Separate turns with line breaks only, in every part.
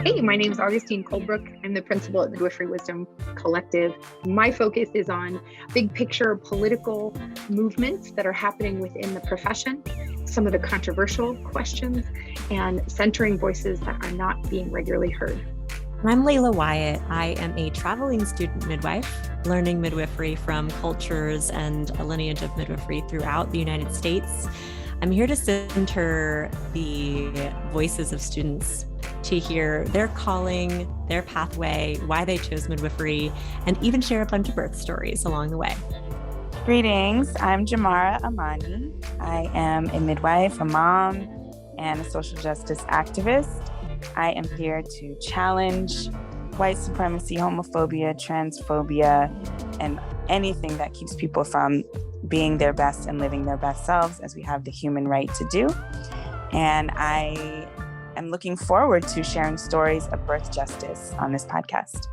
Hey, my name is Augustine Colebrook. I'm the principal at Midwifery Wisdom Collective. My focus is on big picture political movements that are happening within the profession, some of the controversial questions, and centering voices that are not being regularly heard.
I'm Layla Wyatt. I am a traveling student midwife, learning midwifery from cultures and a lineage of midwifery throughout the United States. I'm here to center the voices of students to hear their calling, their pathway, why they chose midwifery, and even share a bunch of birth stories along the way.
Greetings, I'm Jamara Amani. I am a midwife, a mom, and a social justice activist. I am here to challenge white supremacy, homophobia, transphobia, and anything that keeps people from being their best and living their best selves, as we have the human right to do. And I am looking forward to sharing stories of birth justice on this podcast.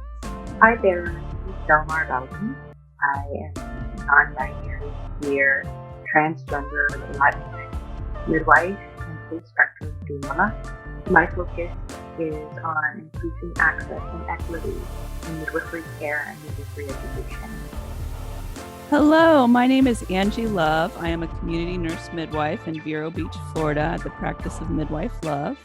Hi there, this is Delmar Bowden. I am a non-binary, queer, transgender, Latinx midwife and full-spectrum doula. My focus is on increasing access and equity in midwifery care and midwifery education.
Hello, my name is Angie Love. I am a community nurse midwife in Vero Beach, Florida at the practice of Midwife Love.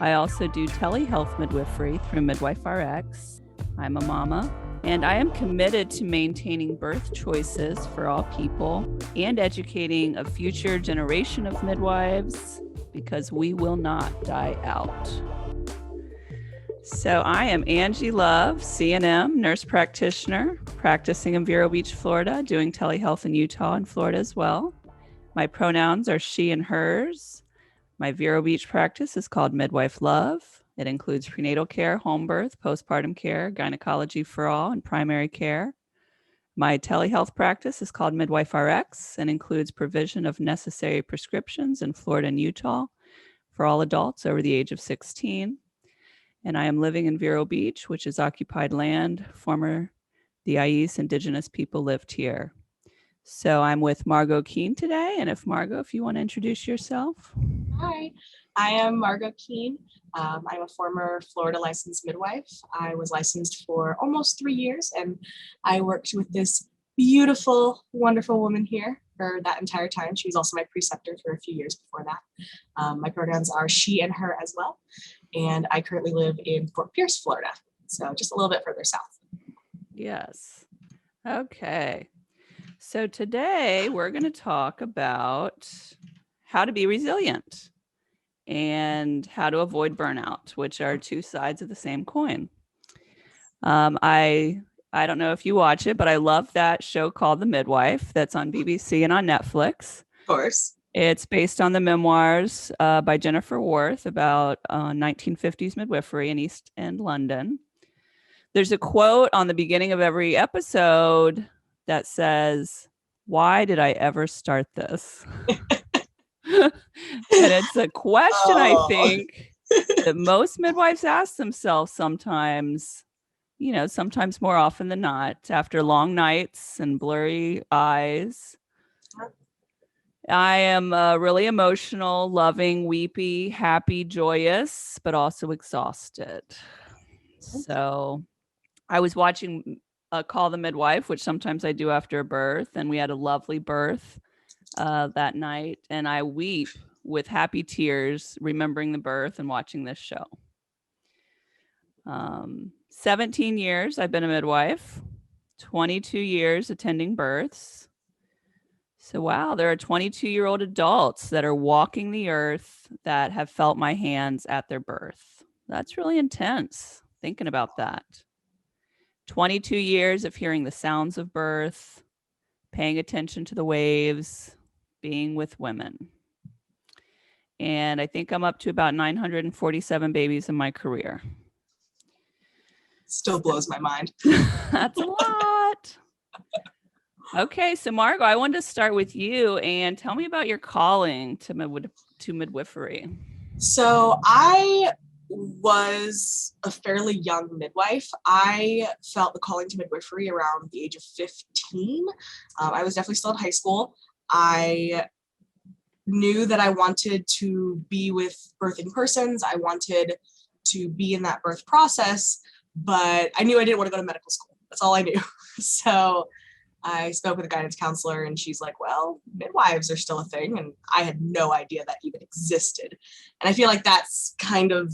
I also do telehealth midwifery through MidwiferyX. I'm a mama, and I am committed to maintaining birth choices for all people and educating a future generation of midwives because we will not die out. So I am Angie Love, CNM, nurse practitioner, practicing in Vero Beach, Florida, doing telehealth in Utah and Florida as well. My pronouns are she and hers. My Vero Beach practice is called Midwife Love. It includes prenatal care, home birth, postpartum care, gynecology for all, and primary care. My telehealth practice is called MidwiferyX and includes provision of necessary prescriptions in Florida and Utah for all adults over the age of 16. And I am living in Vero Beach, which is occupied land. The Ais indigenous people lived here. So I'm with Margo Keane today. And if you want to introduce yourself.
Hi, I am Margo Keane. I'm a former Florida licensed midwife. I was licensed for almost 3 years, and I worked with this beautiful, wonderful woman here for that entire time. She was also my preceptor for a few years before that. My pronouns are she and her as well. And I currently live in Fort Pierce, Florida. So just a little bit further south.
Yes. Okay. So today we're going to talk about how to be resilient and how to avoid burnout, which are two sides of the same coin. I don't know if you watch it, but I love that show called The Midwife that's on BBC and on Netflix.
Of course.
It's based on the memoirs by Jennifer Worth about 1950s midwifery in East End, London. There's a quote on the beginning of every episode that says, "Why did I ever start this?" And it's a question I think that most midwives ask themselves sometimes, sometimes more often than not, after long nights and blurry eyes. I am really emotional, loving, weepy, happy, joyous, but also exhausted. So I was watching Call the Midwife, which sometimes I do after a birth, and we had a lovely birth that night, and I weep with happy tears remembering the birth and watching this show. 17 years I've been a midwife, 22 years attending births. So wow, there are 22-year-old adults that are walking the earth that have felt my hands at their birth. That's really intense, thinking about that. 22 years of hearing the sounds of birth, paying attention to the waves, being with women. And I think I'm up to about 947 babies in my career.
Still blows my mind.
That's a lot. Okay, so Margo, I wanted to start with you and tell me about your calling to midwifery.
So I was a fairly young midwife. I felt the calling to midwifery around the age of 15. I was definitely still in high school. I knew that I wanted to be with birthing persons. I wanted to be in that birth process, but I knew I didn't want to go to medical school. That's all I knew. So I spoke with a guidance counselor and she's like, well, midwives are still a thing. And I had no idea that even existed. And I feel like that's kind of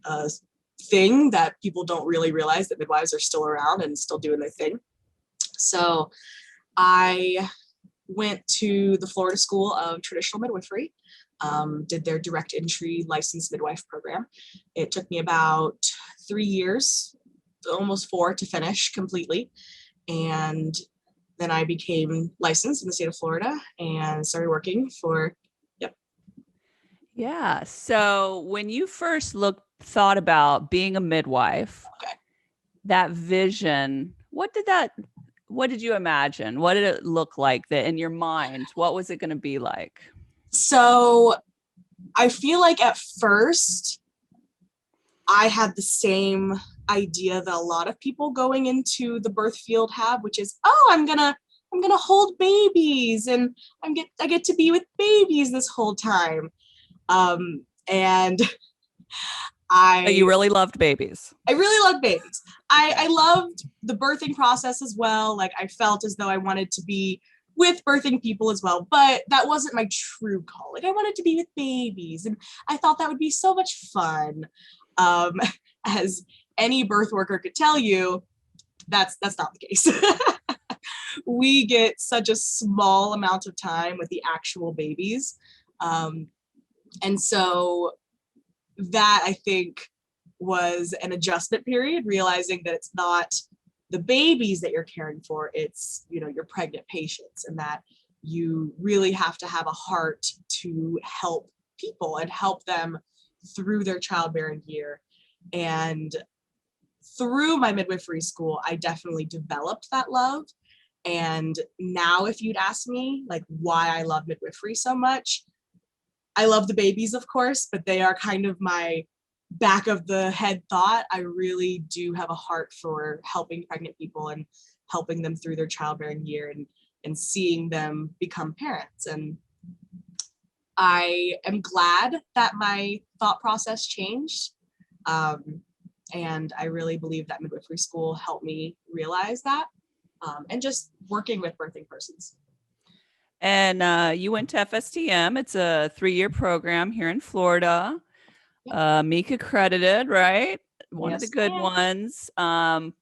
a thing that people don't really realize, that midwives are still around and still doing their thing. So I went to the Florida School of Traditional Midwifery, did their direct entry licensed midwife program. It took me about 3 years, almost 4, to finish completely. And then I became licensed in the state of Florida and started working for,
Yeah. So when you first thought about being a midwife,
Okay.
that vision, what did you imagine? What did it look like that in your mind? What was it going to be like?
So I feel like at first I had the same idea that a lot of people going into the birth field have, which is, oh, I'm gonna hold babies and I get to be with babies this whole time. And
You really loved babies.
I really loved babies. I loved the birthing process as well. Like I felt as though I wanted to be with birthing people as well, but that wasn't my true call. Like I wanted to be with babies and I thought that would be so much fun. As any birth worker could tell you, that's not the case. We get such a small amount of time with the actual babies. And so that I think was an adjustment period, realizing that it's not the babies that you're caring for, it's, your pregnant patients, and that you really have to have a heart to help people and help them through their childbearing year. And through my midwifery school, I definitely developed that love. And now if you'd ask me like why I love midwifery so much, I love the babies, of course, but they are kind of my back of the head thought. I really do have a heart for helping pregnant people and helping them through their childbearing year and seeing them become parents. And I am glad that my thought process changed. And I really believe that midwifery school helped me realize that, and just working with birthing persons.
And you went to FSTM. It's a 3-year program here in Florida. MEC accredited, right? One of the good ones. Some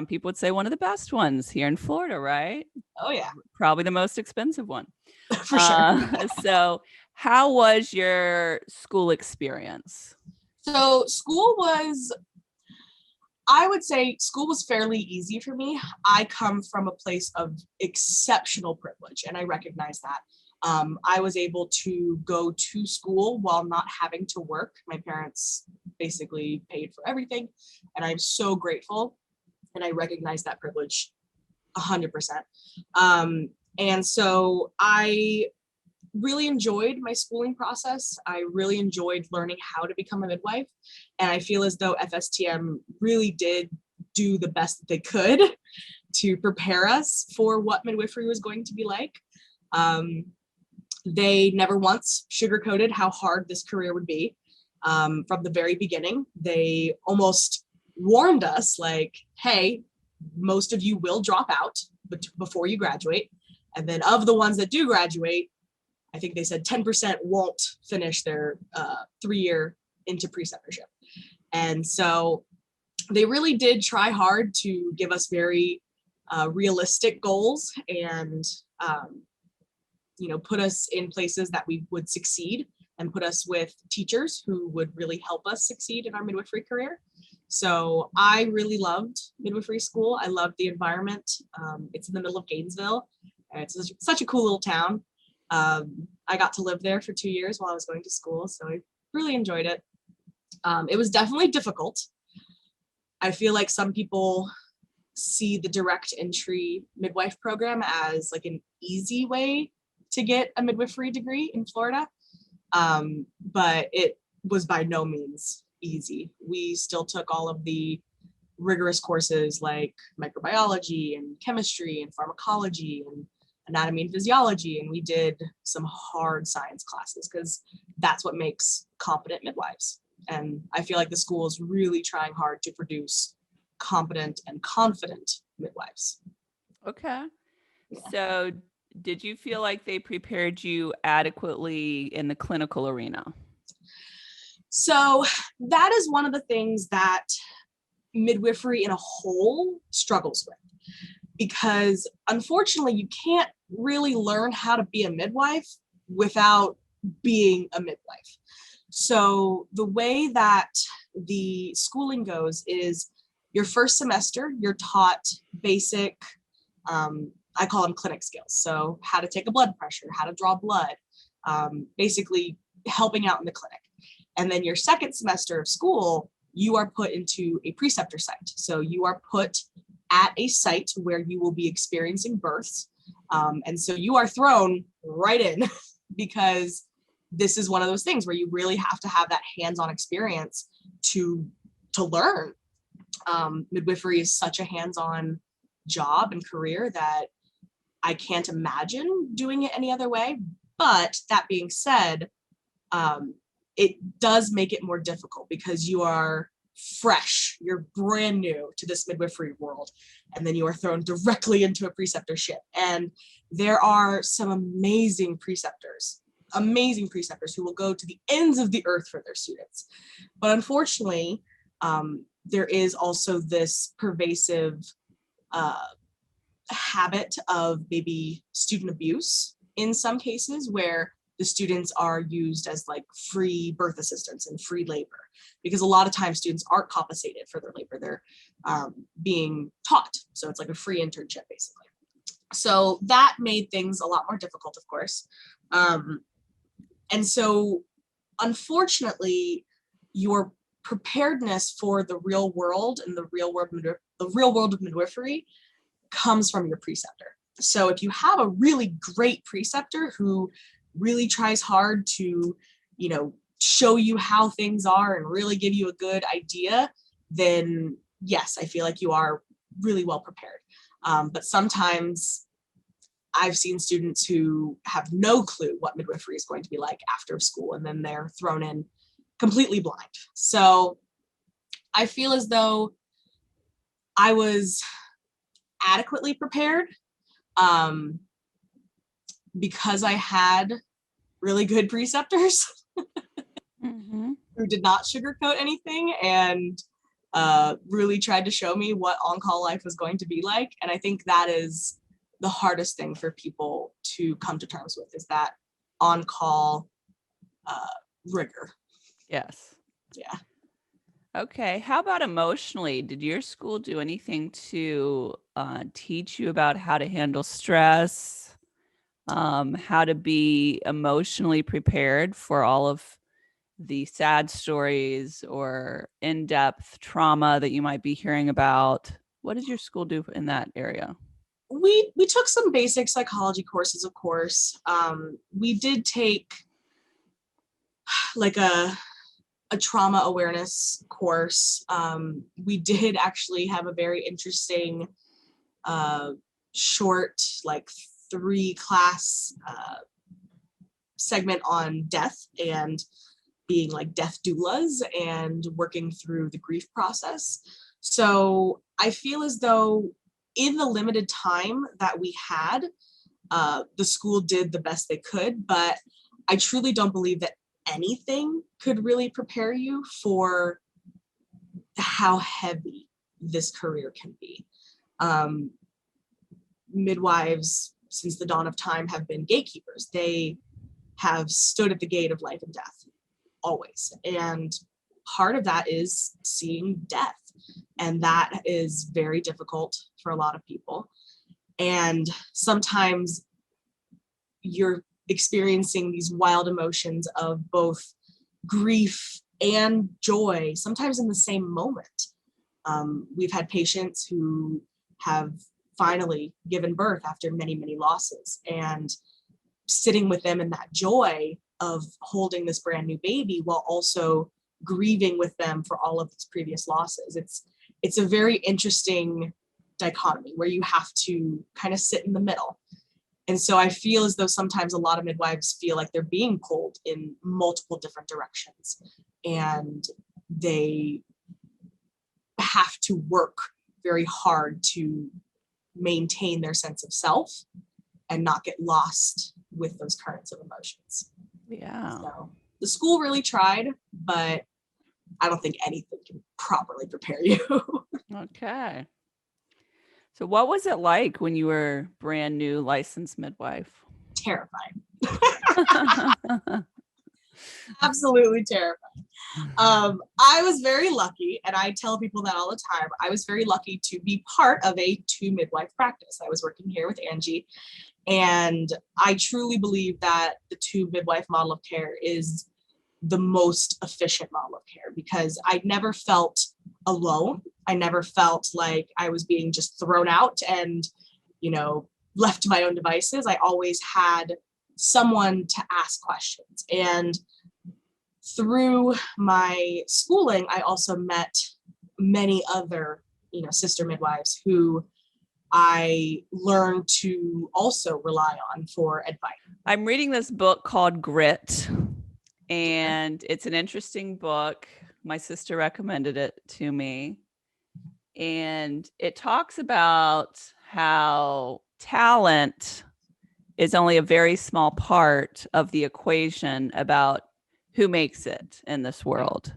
people would say one of the best ones here in Florida, right?
Oh yeah.
Probably the most expensive one.
For sure.
So how was your school experience?
So I would say school was fairly easy for me. I come from a place of exceptional privilege, and I recognize that. I was able to go to school while not having to work. My parents basically paid for everything, and I'm so grateful, and I recognize that privilege 100%. And so I really enjoyed my schooling process. I really enjoyed learning how to become a midwife. And I feel as though FSTM really did do the best that they could to prepare us for what midwifery was going to be like. They never once sugarcoated how hard this career would be. From the very beginning, they almost warned us like, hey, most of you will drop out before you graduate. And then of the ones that do graduate, I think they said 10% won't finish their 3-year into preceptorship. And so they really did try hard to give us very realistic goals and, put us in places that we would succeed and put us with teachers who would really help us succeed in our midwifery career. So I really loved midwifery school. I loved the environment. It's in the middle of Gainesville. It's such a cool little town. I got to live there for 2 years while I was going to school, so I really enjoyed it. It was definitely difficult. I feel like some people see the direct entry midwife program as like an easy way to get a midwifery degree in Florida, but it was by no means easy. We still took all of the rigorous courses like microbiology and chemistry and pharmacology and anatomy and physiology, and we did some hard science classes because that's what makes competent midwives. And I feel like the school is really trying hard to produce competent and confident midwives.
Okay.
Yeah.
So did you feel like they prepared you adequately in the clinical arena?
So that is one of the things that midwifery in a whole struggles with, because unfortunately you can't really learn how to be a midwife without being a midwife. So the way that the schooling goes is your first semester, you're taught basic, I call them clinic skills. So how to take a blood pressure, how to draw blood, basically helping out in the clinic. And then your second semester of school, you are put into a preceptor site. So you are put at a site where you will be experiencing births. And so you are thrown right in because this is one of those things where you really have to have that hands-on experience to learn. Midwifery is such a hands-on job and career that I can't imagine doing it any other way. But that being said, it does make it more difficult because you are fresh, you're brand new to this midwifery world, and then you are thrown directly into a preceptorship. And there are some amazing preceptors who will go to the ends of the earth for their students. But unfortunately, there is also this pervasive habit of maybe student abuse in some cases, where the students are used as like free birth assistants and free labor, because a lot of times students aren't compensated for their labor. They're being taught. So it's like a free internship basically. So that made things a lot more difficult, of course. And so unfortunately, your preparedness for the real world and the real world of midwifery comes from your preceptor. So if you have a really great preceptor who really tries hard to, show you how things are and really give you a good idea, then yes, I feel like you are really well prepared. But sometimes I've seen students who have no clue what midwifery is going to be like after school, and then they're thrown in completely blind. So I feel as though I was adequately prepared because I had really good preceptors who did not sugarcoat anything and really tried to show me what on-call life was going to be like. And I think that is the hardest thing for people to come to terms with, is that on-call rigor.
Yes.
Yeah.
Okay. How about emotionally? Did your school do anything to teach you about how to handle stress, how to be emotionally prepared for all of the sad stories or in-depth trauma that you might be hearing about? What did your school do in that area?
We took some basic psychology courses, of course. We did take like a trauma awareness course. We did actually have a very interesting short, like 3-class segment on death and being like death doulas and working through the grief process. So I feel as though in the limited time that we had, the school did the best they could, but I truly don't believe that anything could really prepare you for how heavy this career can be. Midwives, since the dawn of time, have been gatekeepers. They have stood at the gate of life and death, always. And part of that is seeing death. And that is very difficult for a lot of people. And sometimes you're experiencing these wild emotions of both grief and joy, sometimes in the same moment. We've had patients who have finally given birth after many, many losses, and sitting with them in that joy of holding this brand new baby while also grieving with them for all of these previous losses. It's a very interesting dichotomy where you have to kind of sit in the middle. And so I feel as though sometimes a lot of midwives feel like they're being pulled in multiple different directions, and they have to work very hard to maintain their sense of self and not get lost with those currents of emotions.
Yeah.
So the school really tried, but I don't think anything can properly prepare you.
Okay. So what was it like when you were brand new licensed midwife?
Terrifying. Absolutely terrifying. I was very lucky, and I tell people that all the time. I was very lucky to be part of a 2 midwife practice. I was working here with Angie, and I truly believe that the 2 midwife model of care is the most efficient model of care, because I never felt alone. I never felt like I was being just thrown out and, left to my own devices. I always had someone to ask questions. And through my schooling, I also met many other, sister midwives who I learned to also rely on for advice.
I'm reading this book called Grit, and it's an interesting book. My sister recommended it to me. And it talks about how talent is only a very small part of the equation about who makes it in this world.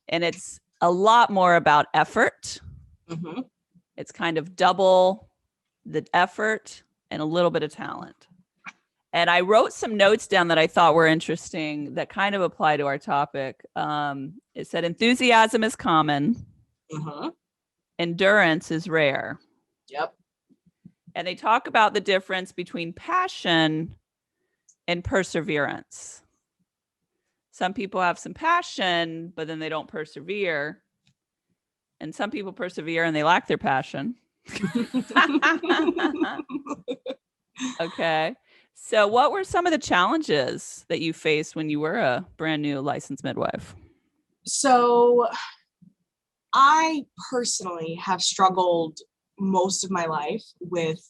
And it's a lot more about effort.
Mm-hmm.
It's kind of double the effort and a little bit of talent. And I wrote some notes down that I thought were interesting that kind of apply to our topic. It said enthusiasm is common.
Mm-hmm.
Endurance is rare.
Yep.
And they talk about the difference between passion and perseverance. Some people have some passion, but then they don't persevere. And some people persevere and they lack their passion. Okay. So what were some of the challenges that you faced when you were a brand new licensed midwife?
So I personally have struggled most of my life with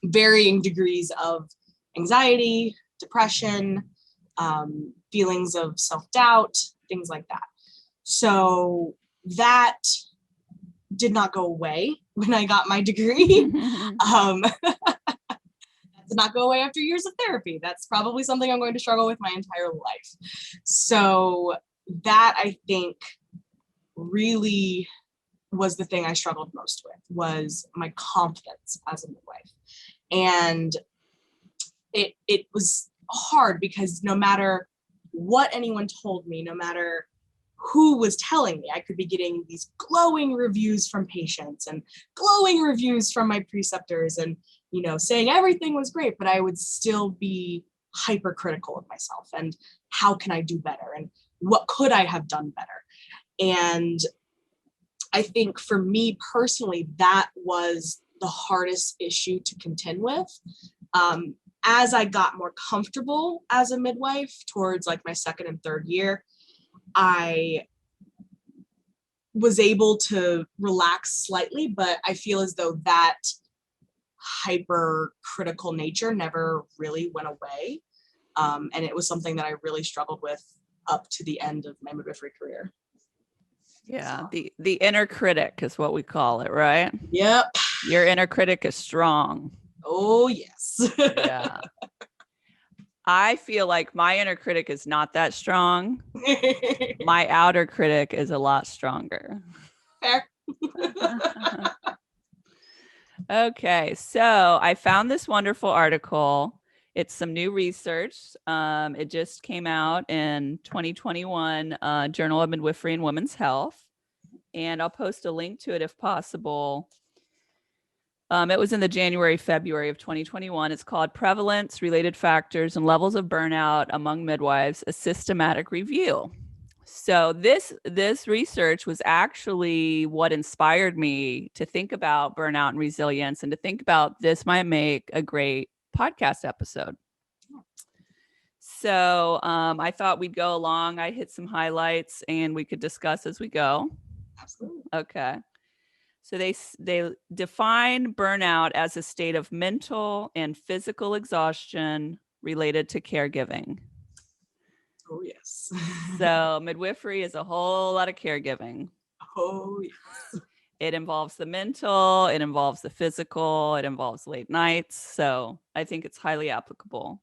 varying degrees of anxiety, depression, feelings of self-doubt, things like that. So that did not go away when I got my degree. That did not go away after years of therapy. That's probably something I'm going to struggle with my entire life. So that, I think, really was the thing I struggled most with, was my confidence as a midwife. And it was hard because no matter what anyone told me, no matter who was telling me, I could be getting these glowing reviews from patients and glowing reviews from my preceptors and, saying everything was great, but I would still be hypercritical of myself and how can I do better and what could I have done better? And I think for me personally, that was the hardest issue to contend with. As I got more comfortable as a midwife towards like my 2nd and 3rd year, I was able to relax slightly, but I feel as though that hypercritical nature never really went away. And it was something that I really struggled with up to the end of my midwifery career.
Yeah, the inner critic is what we call it, right?
Yep.
Your inner critic is strong.
Oh, yes.
Yeah. I feel like my inner critic is not that strong. My outer critic is a lot stronger.
Fair.
Okay, so I found this wonderful article. It's some new research. It just came out in 2021, Journal of Midwifery and Women's Health. And I'll post a link to it if possible. It was in the February of 2021. It's called Prevalence, Related Factors, and Levels of Burnout Among Midwives, a Systematic Review. So this research was actually what inspired me to think about burnout and resilience and to think about this might make a great podcast episode. So I thought we'd go along. I hit some highlights and we could discuss as we go.
Absolutely.
Okay. So they define burnout as a state of mental and physical exhaustion related to caregiving.
Oh, yes.
So midwifery is a whole lot of caregiving.
Oh, yes.
It involves the mental, it involves the physical, it involves late nights. So I think it's highly applicable.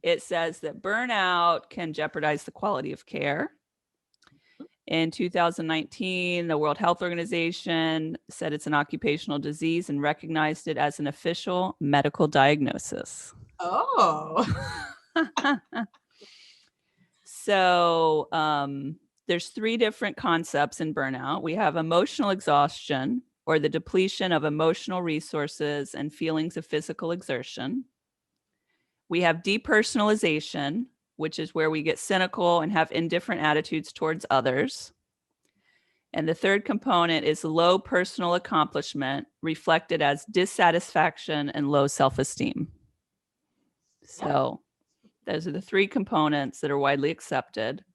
It says that burnout can jeopardize the quality of care. In 2019, the World Health Organization said it's an occupational disease and recognized it as an official medical diagnosis.
Oh.
So there's three different concepts in burnout. We have emotional exhaustion, or the depletion of emotional resources and feelings of physical exertion. We have depersonalization, which is where we get cynical and have indifferent attitudes towards others. And the third component is low personal accomplishment, reflected as dissatisfaction and low self-esteem. So those are the three components that are widely accepted.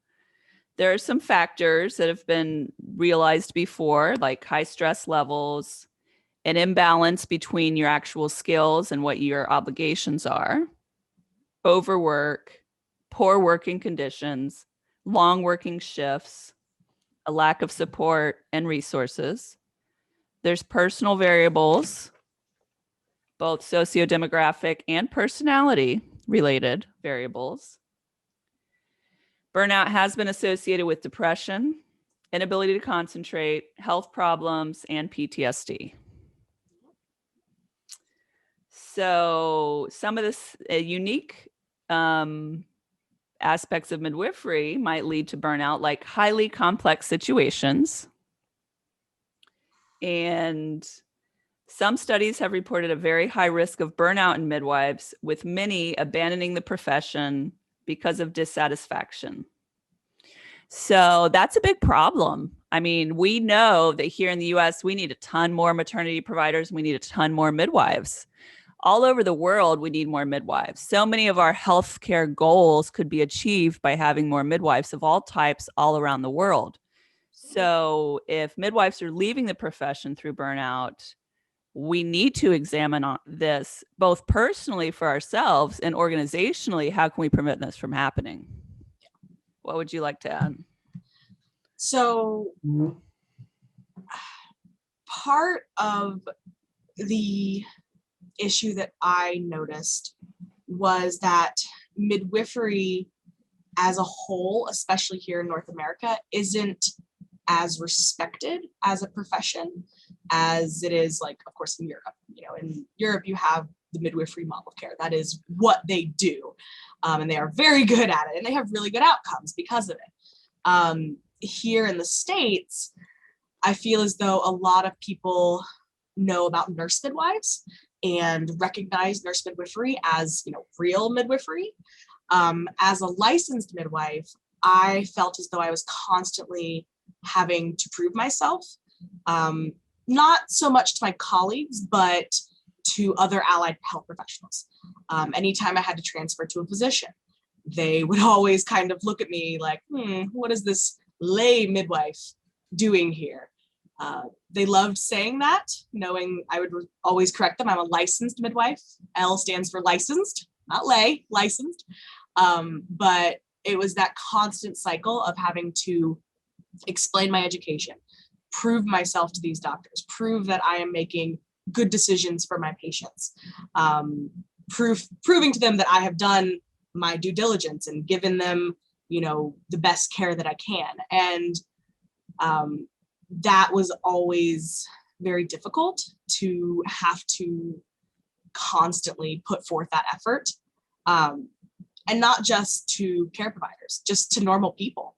There are some factors that have been realized before, like high stress levels, an imbalance between your actual skills and what your obligations are, overwork, poor working conditions, long working shifts, a lack of support and resources. There's personal variables, both sociodemographic and personality related variables. Burnout has been associated with depression, inability to concentrate, health problems, and PTSD. So some of the unique aspects of midwifery might lead to burnout, like highly complex situations. And some studies have reported a very high risk of burnout in midwives, with many abandoning the profession because of dissatisfaction. So that's a big problem. I mean, we know that here in the US, we need a ton more maternity providers. We need a ton more midwives. All over the world, we need more midwives. So many of our healthcare goals could be achieved by having more midwives of all types all around the world. So if midwives are leaving the profession through burnout, we need to examine this both personally for ourselves and organizationally. How can we prevent this from happening? What would you like to add?
So part of the issue that I noticed was that midwifery as a whole, especially here in North America, isn't as respected as a profession as it is, like, of course, in Europe. You know, in Europe, you have the midwifery model of care. That is what they do. And they are very good at it, and they have really good outcomes because of it. Here in the States, I feel as though a lot of people know about nurse midwives and recognize nurse midwifery as, you know, real midwifery. As a licensed midwife, I felt as though I was constantly having to prove myself, not so much to my colleagues, but to other allied health professionals. Anytime I had to transfer to a position, they would always kind of look at me like, what is this lay midwife doing here? They loved saying that, knowing I would always correct them. I'm a licensed midwife. L stands for licensed, not lay, licensed. But it was that constant cycle of having to explain my education, prove myself to these doctors, prove that I am making good decisions for my patients, proving to them that I have done my due diligence and given them, you know, the best care that I can. And that was always very difficult to have to constantly put forth that effort. And not just to care providers, just to normal people.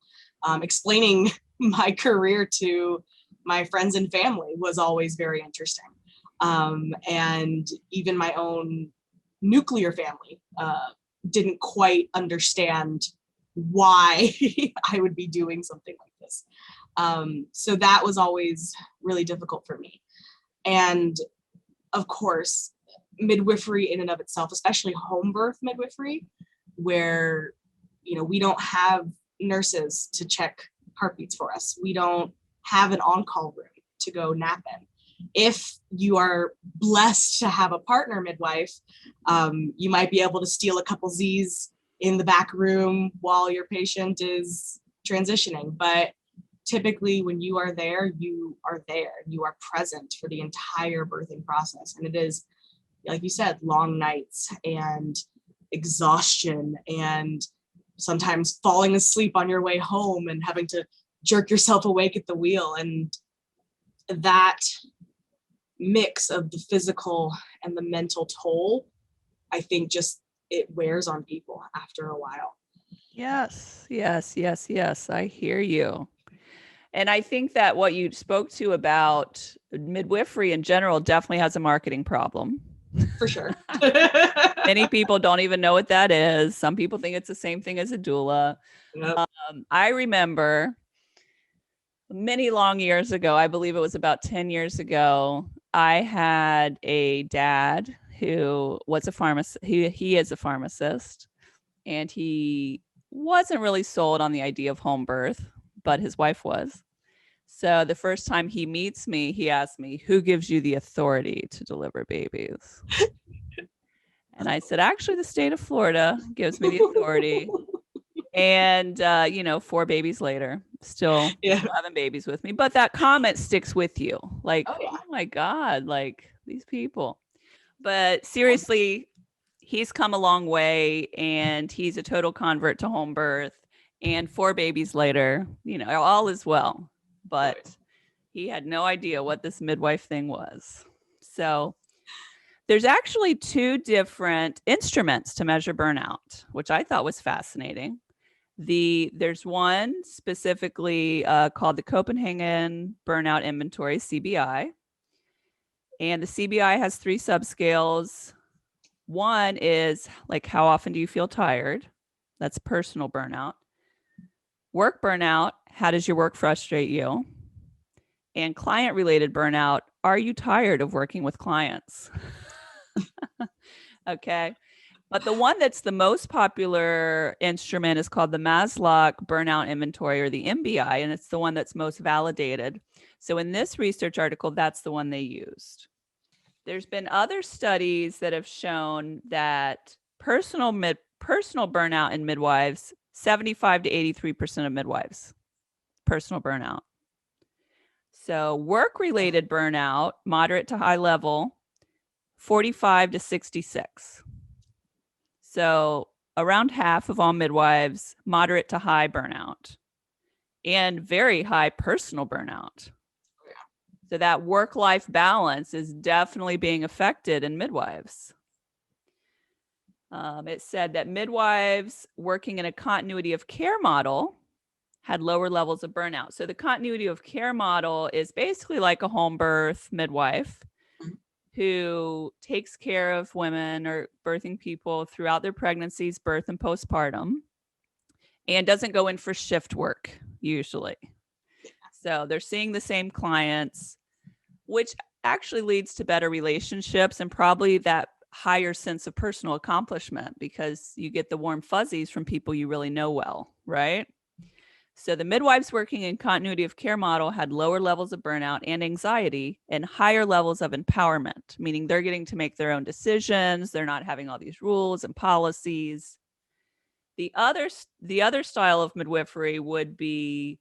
Explaining my career to my friends and family was always very interesting. And even my own nuclear family didn't quite understand why I would be doing something like this. So that was always really difficult for me. And of course, midwifery in and of itself, especially home birth midwifery, where, you know, we don't have nurses to check heartbeats for us. We don't have an on-call room to go nap in. if you are blessed to have a partner midwife, you might be able to steal a couple Z's in the back room while your patient is transitioning. But typically when you are there, you are there. You are present for the entire birthing process. And it is, like you said, long nights and exhaustion and sometimes falling asleep on your way home and having to jerk yourself awake at the wheel. And that mix of the physical and the mental toll, I think just it wears on people after a while.
Yes, yes, yes, yes. I hear you. And I think that what you spoke to about midwifery in general definitely has a marketing problem.
For sure.
Many people don't even know what that is. Some people think it's the same thing as a doula.
Yep.
I remember many long years ago, I believe it was about 10 years ago, I had a dad who was a pharmacist. He is a pharmacist, and he wasn't really sold on the idea of home birth, but his wife was. So the first time he meets me, he asks me, "Who gives you the authority to deliver babies?" And I said, "Actually, the state of Florida gives me the authority." And, 4 babies later, still having babies with me. But that comment sticks with you. Like, oh my God, like these people. But seriously, he's come a long way, and he's a total convert to home birth. And 4 babies later, all is well. But he had no idea what this midwife thing was. So there's actually 2 different instruments to measure burnout, which I thought was fascinating. There's one specifically called the Copenhagen Burnout Inventory, CBI. And the CBI has 3 subscales. One is like, how often do you feel tired? That's personal burnout. Work burnout, how does your work frustrate you? And client-related burnout, are you tired of working with clients? Okay. But the one that's the most popular instrument is called the Maslow Burnout Inventory, or the MBI, and it's the one that's most validated. So in this research article, that's the one they used. There's been other studies that have shown that personal burnout in midwives, 75 to 83% of midwives, personal burnout. So work-related burnout, moderate to high level, 45 to 66. So around half of all midwives, moderate to high burnout, and very high personal burnout. So that work-life balance is definitely being affected in midwives. It said that midwives working in a continuity of care model had lower levels of burnout. So the continuity of care model is basically like a home birth midwife who takes care of women or birthing people throughout their pregnancies, birth, and postpartum, and doesn't go in for shift work usually. So they're seeing the same clients, which actually leads to better relationships and probably that higher sense of personal accomplishment, because you get the warm fuzzies from people you really know well, right? So the midwives working in continuity of care model had lower levels of burnout and anxiety and higher levels of empowerment, meaning they're getting to make their own decisions. They're not having all these rules and policies. The other style of midwifery would be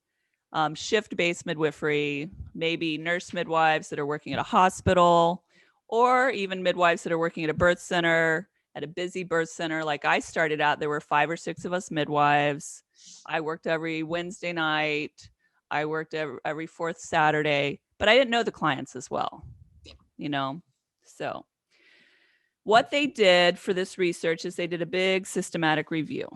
shift-based midwifery, maybe nurse midwives that are working at a hospital, or even midwives that are working at a birth center, at a busy birth center. Like I started out, there were 5 or 6 of us midwives. I worked every Wednesday night. I worked every 4th Saturday, but I didn't know the clients as well, So what they did for this research is they did a big systematic review.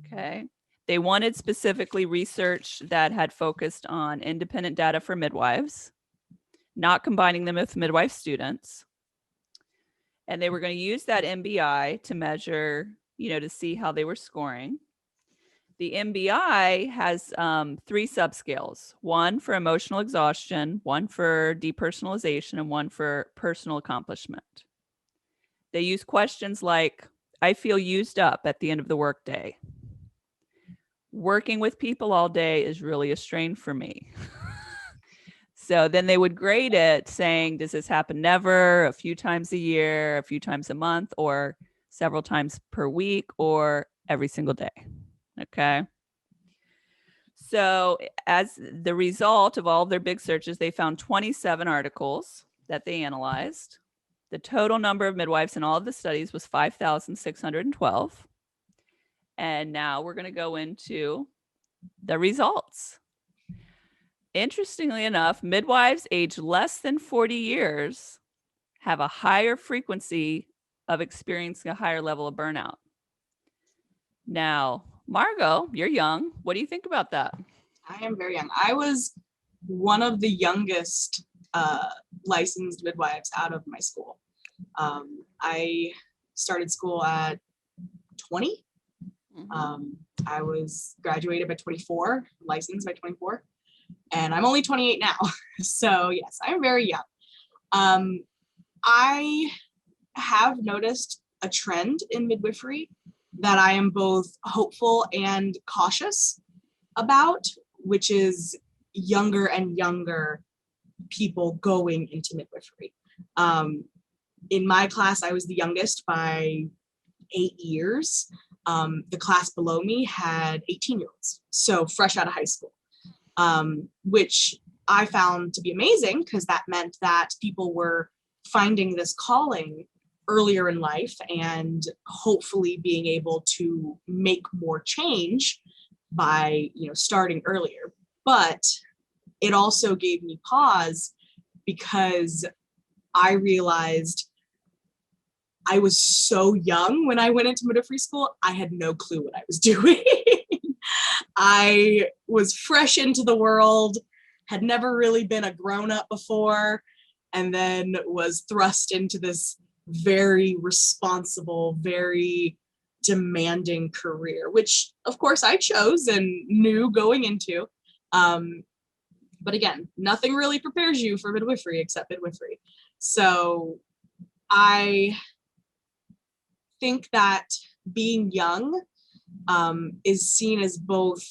Okay. They wanted specifically research that had focused on independent data for midwives, not combining them with midwife students. And they were going to use that MBI to measure, to see how they were scoring. The MBI has 3 subscales, one for emotional exhaustion, one for depersonalization, and one for personal accomplishment. They use questions like, I feel used up at the end of the workday. Working with people all day is really a strain for me. So then they would grade it saying, does this happen never, a few times a year, a few times a month, or several times per week, or every single day? Okay. So as the result of all of their big searches, they found 27 articles that they analyzed. The total number of midwives in all of the studies was 5,612. And now we're going to go into the results. Interestingly enough, midwives aged less than 40 years have a higher frequency of experiencing a higher level of burnout. Now, Margo, you're young. What do you think about that?
I am very young. I was one of the youngest licensed midwives out of my school. I started school at 20. I was graduated by 24, licensed by 24, and I'm only 28 now. So yes, I'm very young. I have noticed a trend in midwifery that I am both hopeful and cautious about, which is younger and younger people going into midwifery. In my class, I was the youngest by 8 years. The class below me had 18-year-olds, so fresh out of high school, which I found to be amazing because that meant that people were finding this calling earlier in life and hopefully being able to make more change by, starting earlier. But it also gave me pause because I realized I was so young when I went into midwifery school. I had no clue what I was doing. I was fresh into the world, had never really been a grown-up before, and then was thrust into this very responsible, very demanding career, which of course I chose and knew going into. But again, nothing really prepares you for midwifery except midwifery. So I think that being young is seen as both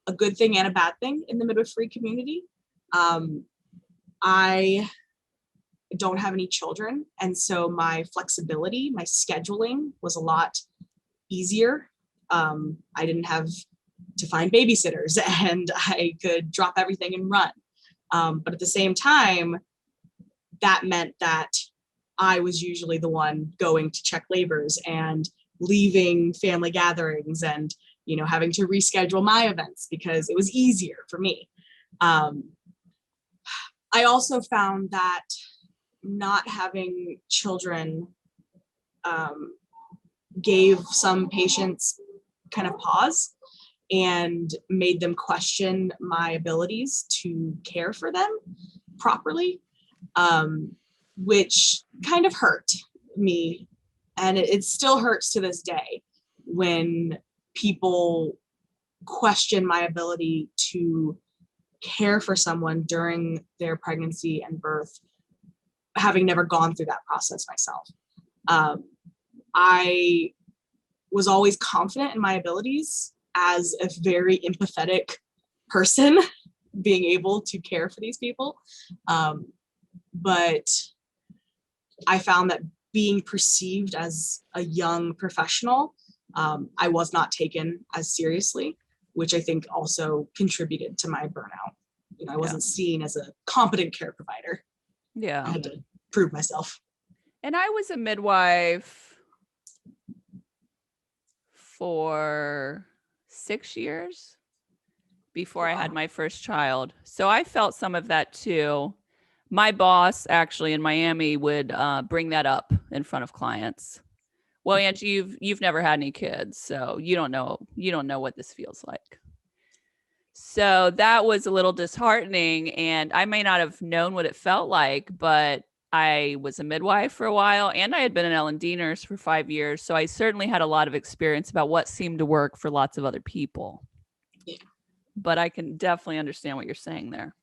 a good thing and a bad thing in the midwifery community. I don't have any children, and so my flexibility, my scheduling was a lot easier. I didn't have to find babysitters and I could drop everything and run. But at the same time, that meant that I was usually the one going to check labors and leaving family gatherings and, having to reschedule my events because it was easier for me. I also found that not having children gave some patients kind of pause and made them question my abilities to care for them properly, which kind of hurt me. And it still hurts to this day when people question my ability to care for someone during their pregnancy and birth, having never gone through that process myself. I was always confident in my abilities as a very empathetic person, being able to care for these people. But I found that being perceived as a young professional, I was not taken as seriously, which I think also contributed to my burnout. I wasn't seen as a competent care provider.
Yeah.
I had to prove myself.
And I was a midwife for 6 years before I had my first child. So I felt some of that too. My boss actually in Miami would bring that up in front of clients. Well, Angie, you've never had any kids, so you don't know what this feels like. So that was a little disheartening, and I may not have known what it felt like, but I was a midwife for a while, and I had been an L&D nurse for 5 years, so I certainly had a lot of experience about what seemed to work for lots of other people.
Yeah.
But I can definitely understand what you're saying there.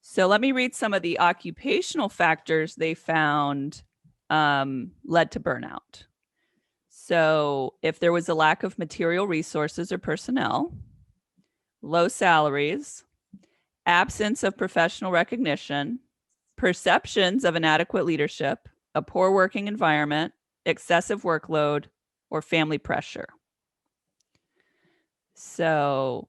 So let me read some of the occupational factors they found led to burnout. So if there was a lack of material resources or personnel, low salaries, absence of professional recognition, perceptions of inadequate leadership, a poor working environment, excessive workload, or family pressure. So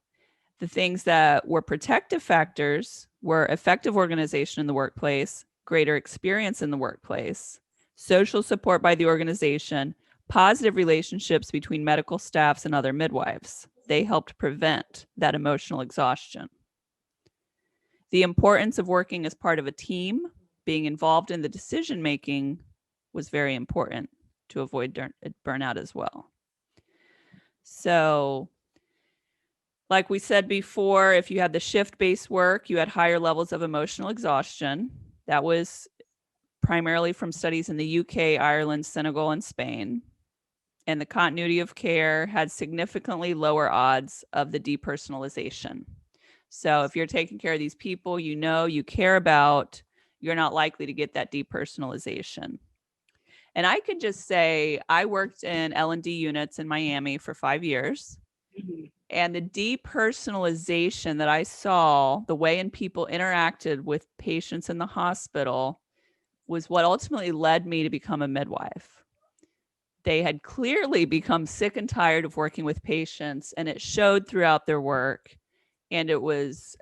the things that were protective factors were effective organization in the workplace, greater experience in the workplace, social support by the organization, positive relationships between medical staffs and other midwives. They helped prevent that emotional exhaustion. The importance of working as part of a team, being involved in the decision making, was very important to avoid burnout as well. So, like we said before, if you had the shift-based work, you had higher levels of emotional exhaustion. That was primarily from studies in the UK, Ireland, Senegal, and Spain. And the continuity of care had significantly lower odds of the depersonalization. So if you're taking care of these people you care about, you're not likely to get that depersonalization. And I could just say I worked in L&D units in Miami for 5 years.
Mm-hmm.
And the depersonalization that I saw, the way in people interacted with patients in the hospital, was what ultimately led me to become a midwife. They had clearly become sick and tired of working with patients, and it showed throughout their work. And it was,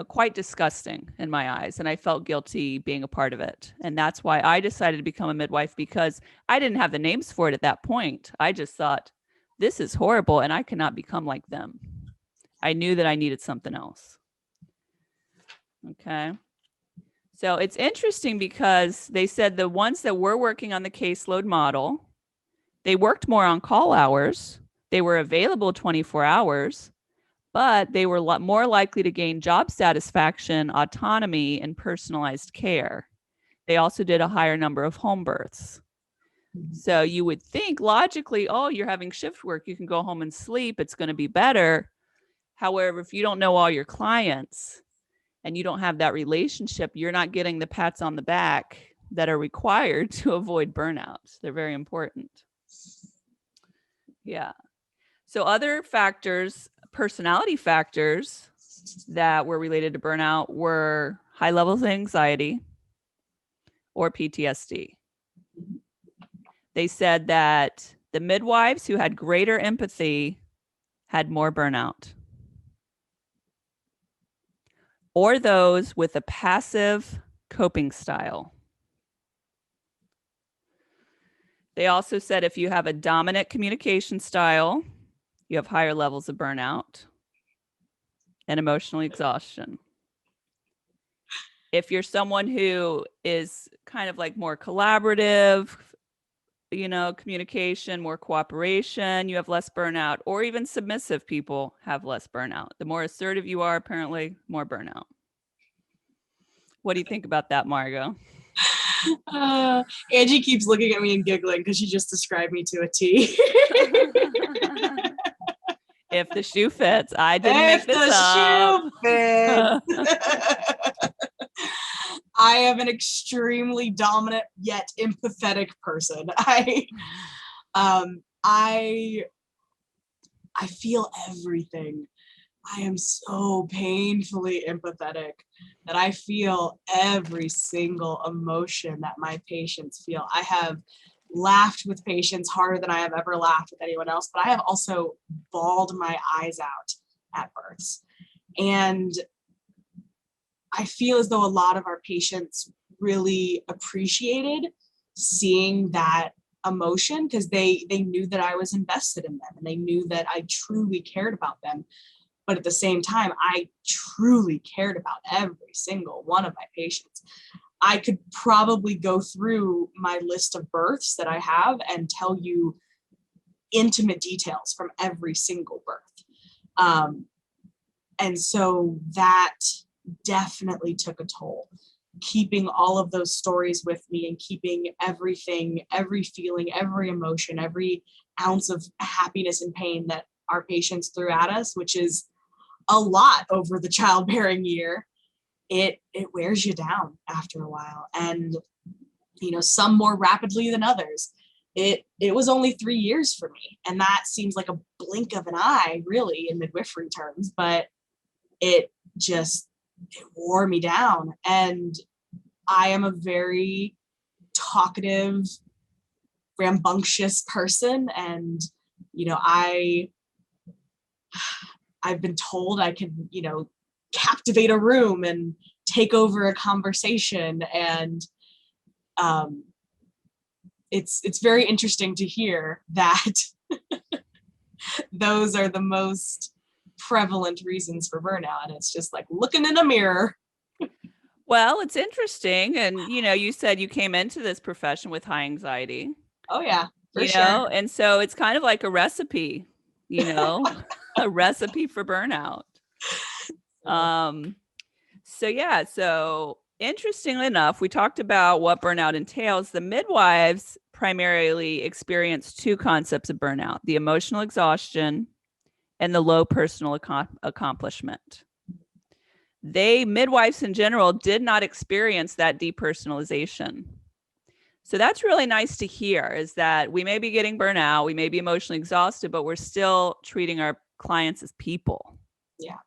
quite disgusting in my eyes. And I felt guilty being a part of it. And that's why I decided to become a midwife, because I didn't have the names for it at that point. I just thought, this is horrible and I cannot become like them. I knew that I needed something else. Okay. So it's interesting because they said the ones that were working on the caseload model, they worked more on call hours. They were available 24 hours, but they were more likely to gain job satisfaction, autonomy, and personalized care. They also did a higher number of home births. So you would think logically, oh, you're having shift work, you can go home and sleep, it's going to be better. However, if you don't know all your clients and you don't have that relationship, you're not getting the pats on the back that are required to avoid burnout. They're very important. Yeah. So other factors, personality factors that were related to burnout were high levels of anxiety or PTSD. They said that the midwives who had greater empathy had more burnout, or those with a passive coping style. They also said if you have a dominant communication style, you have higher levels of burnout and emotional exhaustion. If you're someone who is kind of like more collaborative, communication, more cooperation, you have less burnout, or even submissive people have less burnout. The more assertive you are, apparently, more burnout. What do you think about that, Margo?
Angie keeps looking at me and giggling because she just described me to a T.
If the shoe fits. I didn't make this up.
If the shoe fits. I am an extremely dominant yet empathetic person. I feel everything. I am so painfully empathetic that I feel every single emotion that my patients feel. I have laughed with patients harder than I have ever laughed with anyone else, but I have also bawled my eyes out at births. And I feel as though a lot of our patients really appreciated seeing that emotion because they knew that I was invested in them and they knew that I truly cared about them. But at the same time, I truly cared about every single one of my patients. I could probably go through my list of births that I have and tell you intimate details from every single birth. And so that definitely took a toll. Keeping all of those stories with me and keeping everything, every feeling, every emotion, every ounce of happiness and pain that our patients threw at us, which is a lot over the childbearing year, it wears you down after a while. And, some more rapidly than others. It was only 3 years for me. And that seems like a blink of an eye, really, in midwifery terms, but it just it wore me down. And I am a very talkative, rambunctious person. And, I've been told I can, captivate a room and take over a conversation. And it's very interesting to hear that those are the most prevalent reasons for burnout. And it's just like looking in a mirror.
Well, it's interesting. And, you said you came into this profession with high anxiety.
Oh, yeah, for sure.
And so it's kind of like a recipe, a recipe for burnout. So interestingly enough, we talked about what burnout entails. The midwives primarily experience two concepts of burnout: the emotional exhaustion and the low personal accomplishment. Midwives in general did not experience that depersonalization. So that's really nice to hear, is that we may be getting burnout, we may be emotionally exhausted, but we're still treating our clients as people.
Yeah.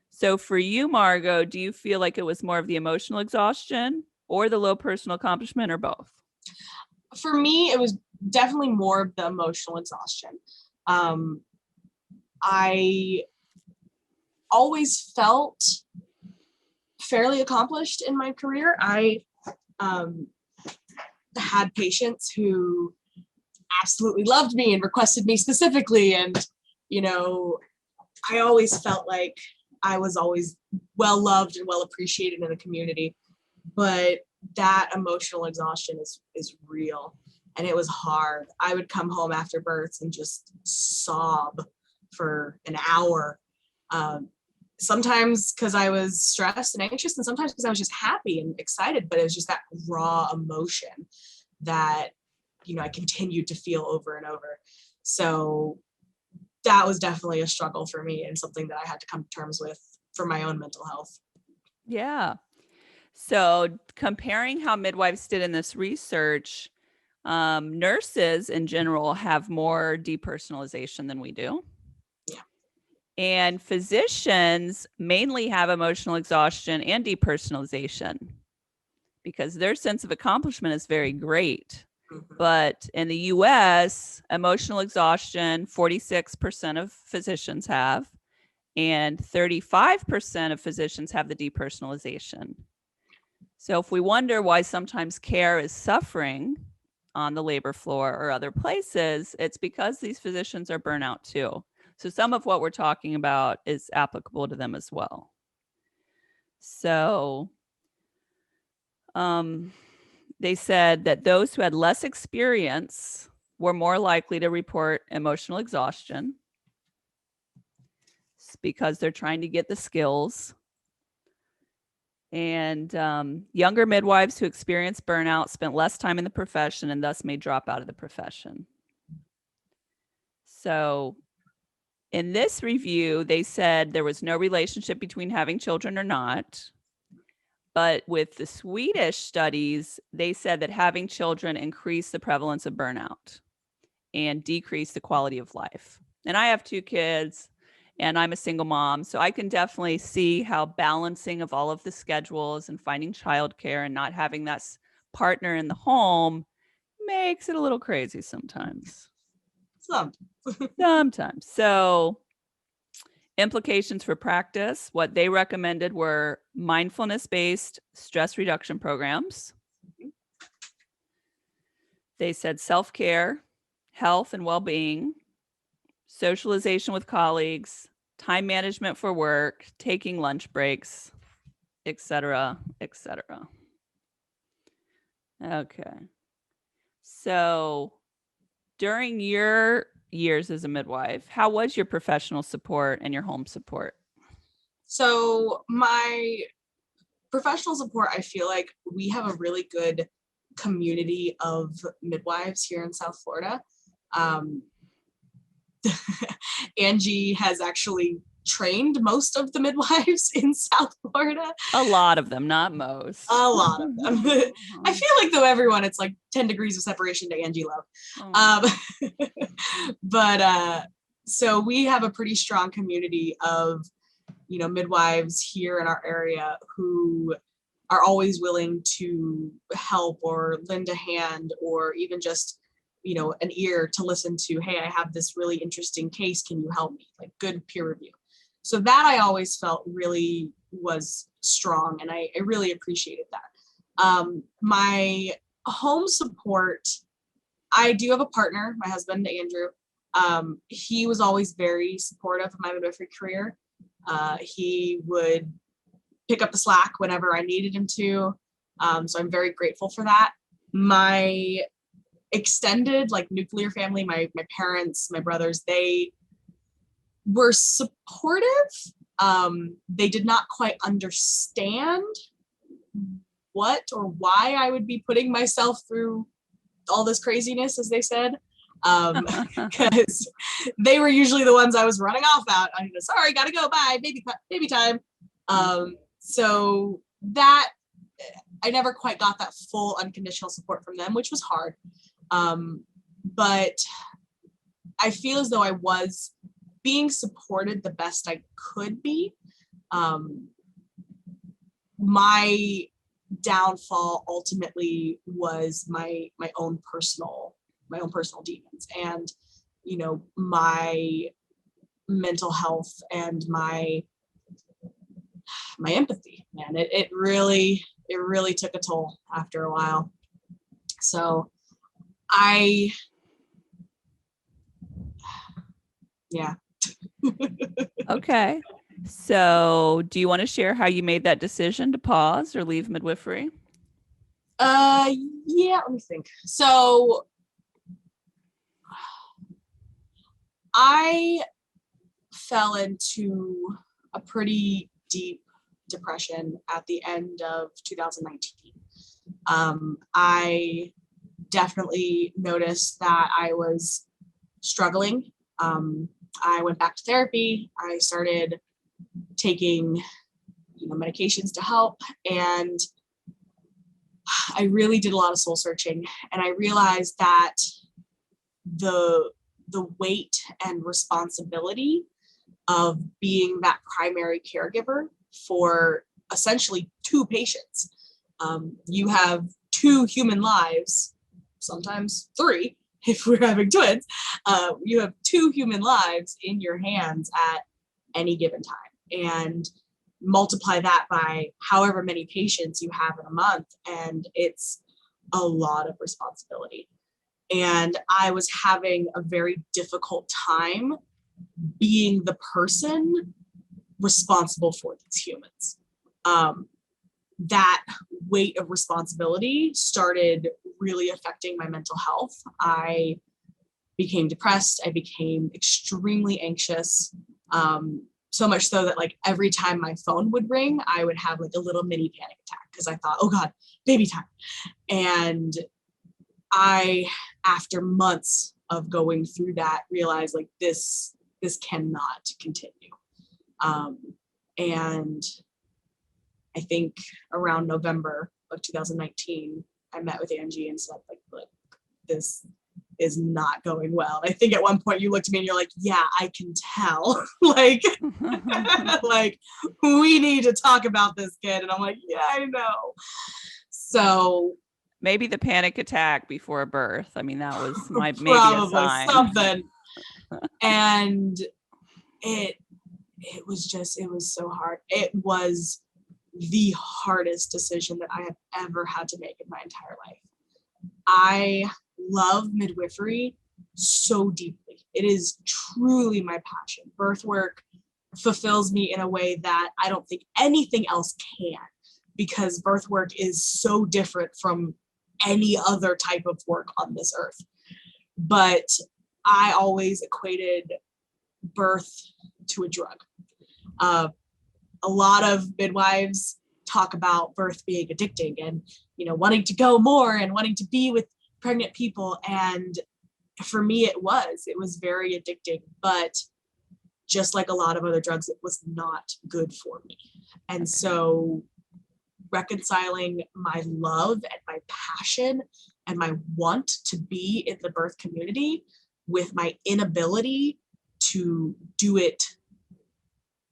So for you, Margo, do you feel like it was more of the emotional exhaustion or the low personal accomplishment, or both?
For me, it was definitely more of the emotional exhaustion. I always felt fairly accomplished in my career. I had patients who absolutely loved me and requested me specifically. And, I always felt like I was always well loved and well appreciated in the community. But that emotional exhaustion is real, and it was hard. I would come home after births and just sob for an hour. Sometimes because I was stressed and anxious, and sometimes because I was just happy and excited, but it was just that raw emotion that, I continued to feel over and over. So that was definitely a struggle for me, and something that I had to come to terms with for my own mental health.
Yeah. So comparing how midwives did in this research, nurses in general have more depersonalization than we do.
Yeah.
And physicians mainly have emotional exhaustion and depersonalization because their sense of accomplishment is very great.
Mm-hmm.
But in the US, emotional exhaustion, 46% of physicians have, and 35% of physicians have the depersonalization. So if we wonder why sometimes care is suffering on the labor floor or other places, it's because these physicians are burnout too. So some of what we're talking about is applicable to them as well. So they said that those who had less experience were more likely to report emotional exhaustion because they're trying to get the skills. And younger midwives who experienced burnout spent less time in the profession and thus may drop out of the profession. So in this review, they said there was no relationship between having children or not. But with the Swedish studies, they said that having children increased the prevalence of burnout and decreased the quality of life. And I have 2 kids. And I'm a single mom, so I can definitely see how balancing of all of the schedules and finding childcare and not having that partner in the home makes it a little crazy sometimes. Sometimes. So implications for practice, what they recommended were mindfulness-based stress reduction programs. They said self-care, health and well-being, socialization with colleagues, time management for work, taking lunch breaks, etc., etc. Okay. So during your years as a midwife, how was your professional support and your home support?
So my professional support, I feel like we have a really good community of midwives here in South Florida. Angie has actually trained most of the midwives in South Florida.
A lot of them, not most.
A lot of them. I feel like though everyone, it's like 10 degrees of separation to Angie Love. But so we have a pretty strong community of, midwives here in our area who are always willing to help or lend a hand or even just, an ear to listen to, hey, I have this really interesting case. Can you help me? Like good peer review. So that I always felt really was strong, and I really appreciated that. My home support, I do have a partner, my husband, Andrew. He was always very supportive of my midwifery career. He would pick up the slack whenever I needed him to. So I'm very grateful for that. My extended nuclear family, my parents, my brothers, they were supportive. They did not quite understand what or why I would be putting myself through all this craziness, as they said, because they were usually the ones I was running off at. Sorry, gotta go, bye, baby time. So that I never quite got that full unconditional support from them, which was hard. But I feel as though I was being supported the best I could be. My downfall ultimately was my own personal demons, and my mental health and my empathy. Man, it really took a toll after a while. So yeah.
Okay. So do you want to share how you made that decision to pause or leave midwifery?
Yeah, let me think. So I fell into a pretty deep depression at the end of 2019. I definitely noticed that I was struggling. I went back to therapy. I started taking medications to help, and I really did a lot of soul searching, and I realized that the weight and responsibility of being that primary caregiver for essentially two patients. You have two human lives, sometimes three if we're having twins. You have two human lives in your hands at any given time, and multiply that by however many patients you have in a month, and it's a lot of responsibility. And I was having a very difficult time being the person responsible for these humans. That weight of responsibility started really affecting my mental health. I became depressed. I became extremely anxious. So much so that every time my phone would ring, I would have a little mini panic attack because I thought, oh God, baby time. And I, after months of going through that, realized this cannot continue. And I think around November of 2019, I met with Angie and said, look, this is not going well. And I think at one point you looked at me and you're like, yeah, I can tell. We need to talk about this, kid. And I'm like, yeah, I know. So
maybe the panic attack before birth. I mean, that was maybe a sign.
Something. And it was so hard. It was the hardest decision that I have ever had to make in my entire life. I love midwifery so deeply. It is truly my passion. Birth work fulfills me in a way that I don't think anything else can, because birth work is so different from any other type of work on this earth. But I always equated birth to a drug. A lot of midwives talk about birth being addicting and, wanting to go more and wanting to be with pregnant people. And for me, it was very addicting, but just like a lot of other drugs, it was not good for me. And so reconciling my love and my passion and my want to be in the birth community with my inability to do it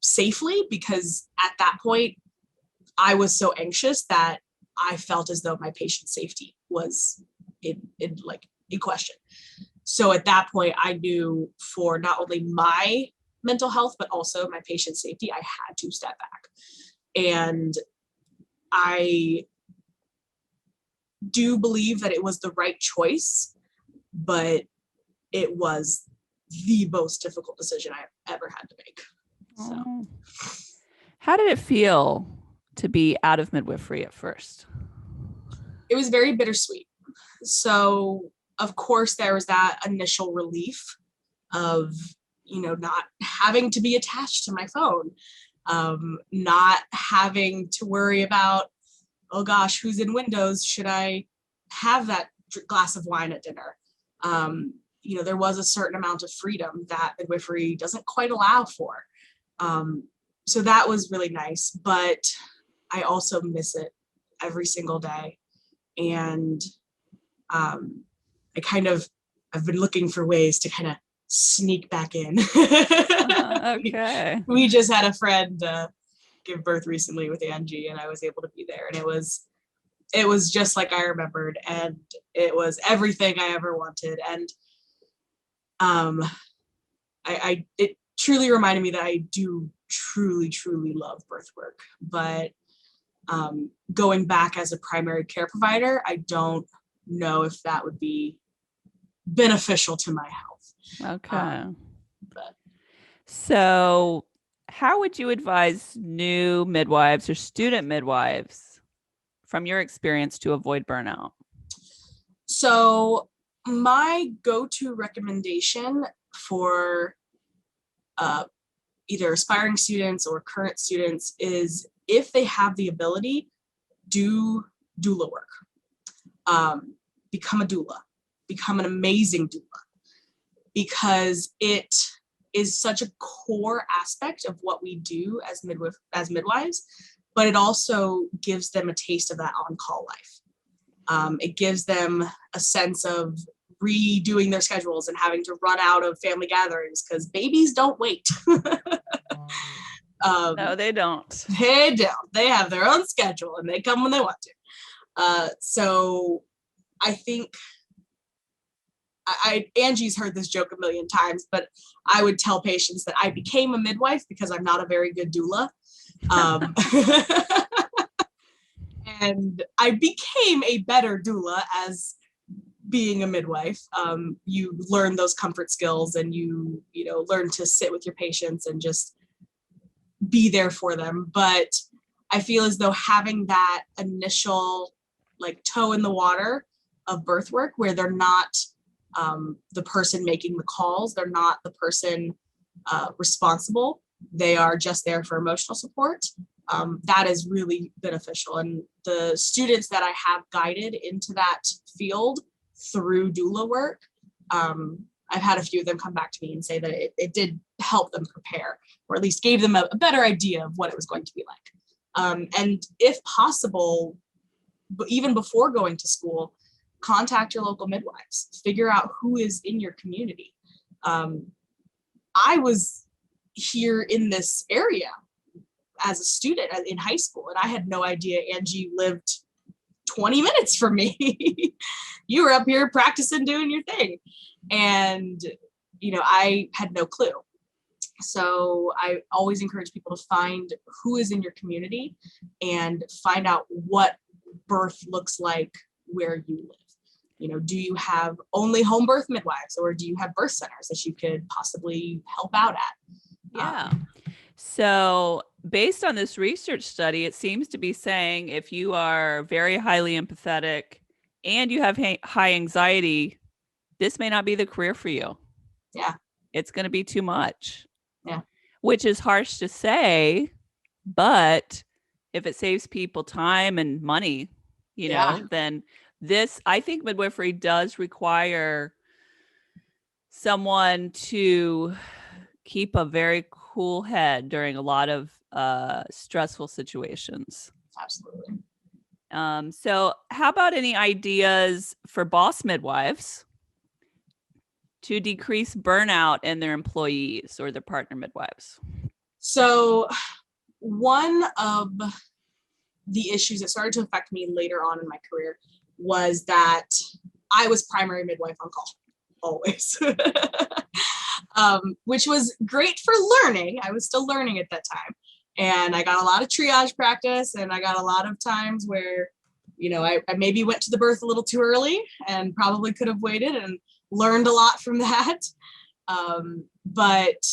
safely, because at that point I was so anxious that I felt as though my patient's safety was in question. So at that point, I knew for not only my mental health, but also my patient's safety, I had to step back. And I do believe that it was the right choice, but it was the most difficult decision I've ever had to make. So,
how did it feel to be out of midwifery at first?
it was very bittersweet. So, of course, there was that initial relief of, not having to be attached to my phone, not having to worry about, oh gosh, who's in Windows? Should I have that glass of wine at dinner? There was a certain amount of freedom that midwifery doesn't quite allow for. So that was really nice, but I also miss it every single day. And I've been looking for ways to kind of sneak back in.
Okay.
We just had a friend give birth recently with Angie, and I was able to be there, and it was just like I remembered, and it was everything I ever wanted. And it truly reminded me that I do truly love birth work, but going back as a primary care provider, I don't know if that would be beneficial to my health.
Okay. So how would you advise new midwives or student midwives from your experience to avoid burnout?
So my go-to recommendation for either aspiring students or current students is, if they have the ability, do doula work. Become a doula. Become an amazing doula, because it is such a core aspect of what we do as midwives, but it also gives them a taste of that on-call life. It gives them a sense of redoing their schedules and having to run out of family gatherings, because babies don't wait.
No, they don't.
They don't. They have their own schedule and they come when they want to. So I think Angie's heard this joke a million times, but I would tell patients that I became a midwife because I'm not a very good doula. And I became a better doula as being a midwife. You learn those comfort skills, and you learn to sit with your patients and just be there for them. But I feel as though having that initial toe in the water of birth work, where they're not the person making the calls, they're not the person responsible, they are just there for emotional support, that is really beneficial. And the students that I have guided into that field through doula work, I've had a few of them come back to me and say that it did help them prepare, or at least gave them a better idea of what it was going to be like. And if possible, but even before going to school, contact your local midwives, figure out who is in your community. I was here in this area as a student in high school, and I had no idea Angie lived 20 minutes from me. You were up here practicing doing your thing. And, I had no clue. So I always encourage people to find who is in your community and find out what birth looks like where you live. Do you have only home birth midwives, or do you have birth centers that you could possibly help out at?
Yeah. So based on this research study, it seems to be saying if you are very highly empathetic and you have high anxiety, this may not be the career for you.
Yeah.
It's going to be too much.
Yeah.
Which is harsh to say, but if it saves people time and money, then I think midwifery does require someone to keep a very cool head during a lot of stressful situations.
Absolutely.
So how about any ideas for boss midwives to decrease burnout in their employees or their partner midwives?
So one of the issues that started to affect me later on in my career was that I was primary midwife on call, always, which was great for learning. I was still learning at that time. And I got a lot of triage practice, and I got a lot of times where, I maybe went to the birth a little too early and probably could have waited, and learned a lot from that. But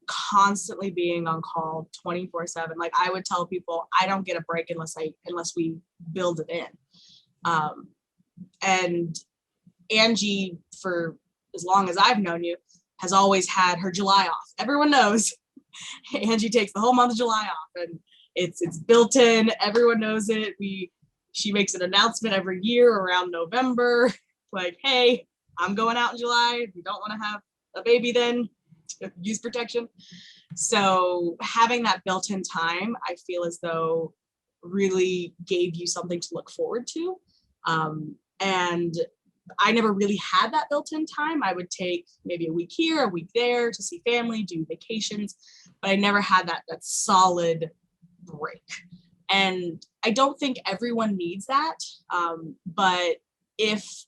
constantly being on call 24/7, like I would tell people, I don't get a break unless we build it in. And Angie, for as long as I've known you, has always had her July off. Everyone knows Angie takes the whole month of July off, and it's built in. Everyone knows it. She makes an announcement every year around November, like, hey, I'm going out in July. If you don't want to have a baby, then use protection. So having that built-in time, I feel as though really gave you something to look forward to. And I never really had that built-in time. I would take maybe a week here, a week there to see family, do vacations, but I never had that solid break. And I don't think everyone needs that. But if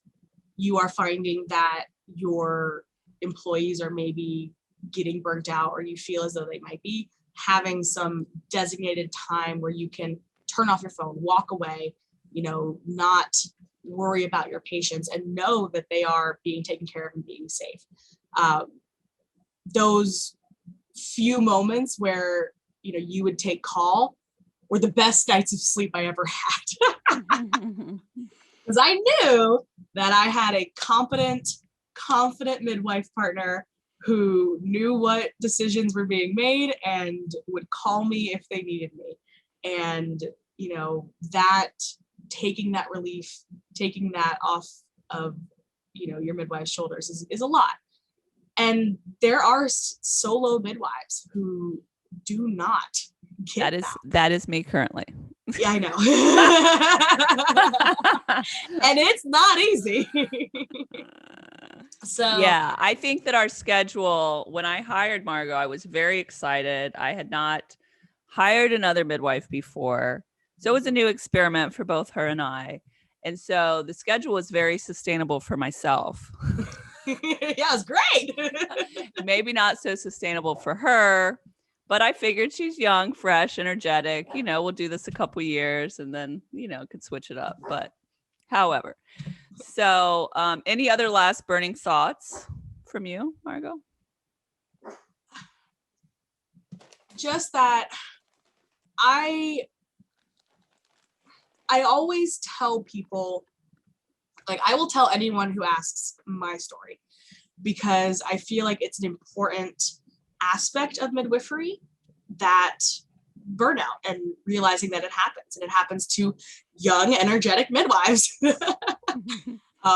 you are finding that your employees are maybe getting burnt out, or you feel as though they might be, having some designated time where you can turn off your phone, walk away, not worry about your patients, and know that they are being taken care of and being safe. Those few moments where, you would take call were the best nights of sleep I ever had. Because I knew that I had a competent, confident midwife partner who knew what decisions were being made and would call me if they needed me. And, that taking that relief, taking that off of, your midwife's shoulders is a lot. And there are solo midwives who do not get
that is me currently.
Yeah, I know. And it's not easy. So
yeah, I think that our schedule, when I hired Margo, I was very excited. I had not hired another midwife before. So it was a new experiment for both her and I. And so the schedule was very sustainable for myself.
Yeah, it's great.
Maybe not so sustainable for her, but I figured she's young, fresh, energetic. We'll do this a couple years and then, could switch it up. But however, so any other last burning thoughts from you, Margo?
Just that I always tell people, like I will tell anyone who asks my story, because I feel like it's an important aspect of midwifery, that burnout, and realizing that it happens, and it happens to young, energetic midwives,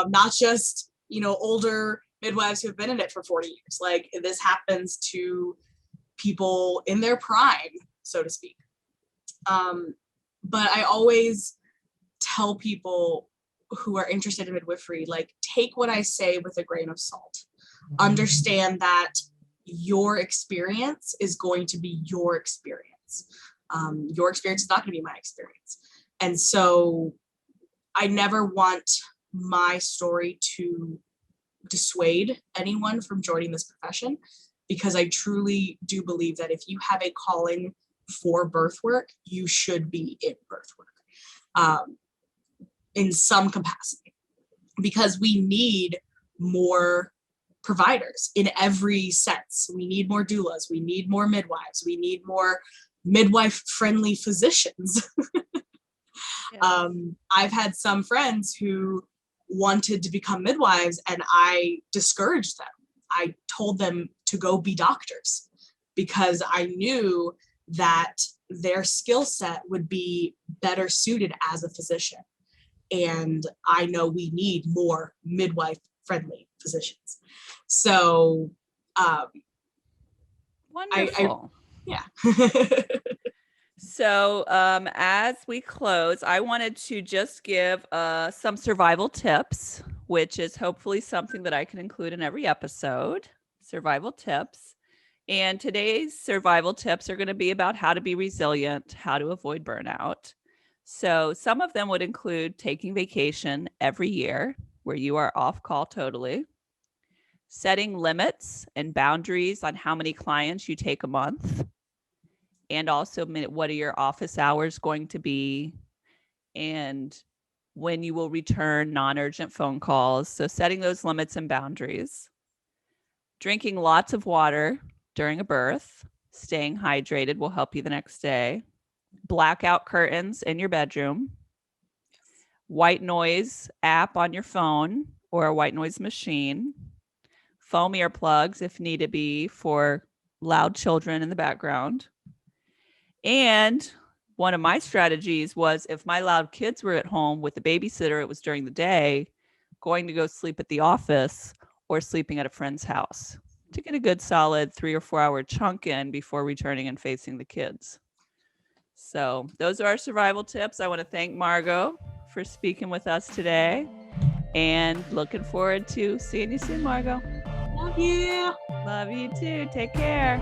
not just, older midwives who have been in it for 40 years. Like this happens to people in their prime, so to speak. But I always tell people who are interested in midwifery, like, take what I say with a grain of salt. Understand that your experience is going to be your experience. Your experience is not going to be my experience. And so I never want my story to dissuade anyone from joining this profession, because I truly do believe that if you have a calling for birth work, you should be in birth work in some capacity, because we need more providers in every sense. We need more doulas, we need more midwives, we need more midwife-friendly physicians. Yeah. I've had some friends who wanted to become midwives, and I discouraged them. I told them to go be doctors, because I knew that their skill set would be better suited as a physician. And I know we need more midwife-friendly physicians. So,
wonderful.
Yeah.
So as we close, I wanted to just give some survival tips, which is hopefully something that I can include in every episode. Survival tips. And today's survival tips are going to be about how to be resilient, how to avoid burnout. So some of them would include taking vacation every year where you are off call totally, setting limits and boundaries on how many clients you take a month, and also what are your office hours going to be, and when you will return non-urgent phone calls. So setting those limits and boundaries. Drinking lots of water during a birth, staying hydrated will help you the next day. Blackout curtains in your bedroom. White noise app on your phone or a white noise machine. Foam earplugs if need to be for loud children in the background. And one of my strategies was if my loud kids were at home with the babysitter, it was during the day, going to go sleep at the office or sleeping at a friend's house to get a good solid 3 or 4 hour chunk in before returning and facing the kids. So those are our survival tips. I want to thank Margo for speaking with us today and looking forward to seeing you soon, Margo.
Love you.
Love you too. Take care.